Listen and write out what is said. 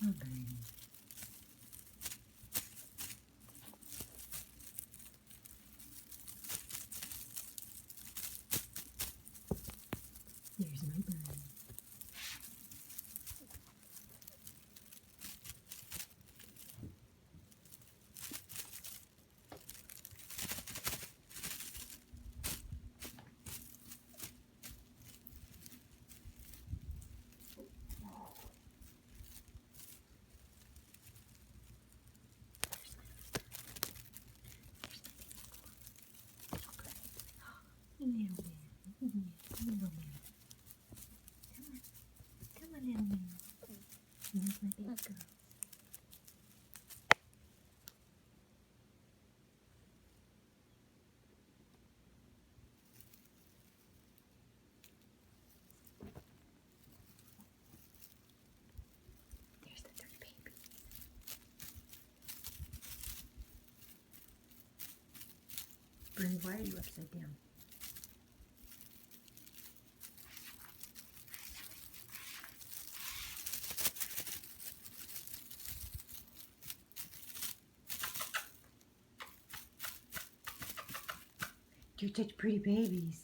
Oh, baby. There's my bird. Little man. Little man. Come on. Come on, little man. There's my big girl. There's the three babies. Bernie, why are you upside down? You're such pretty babies.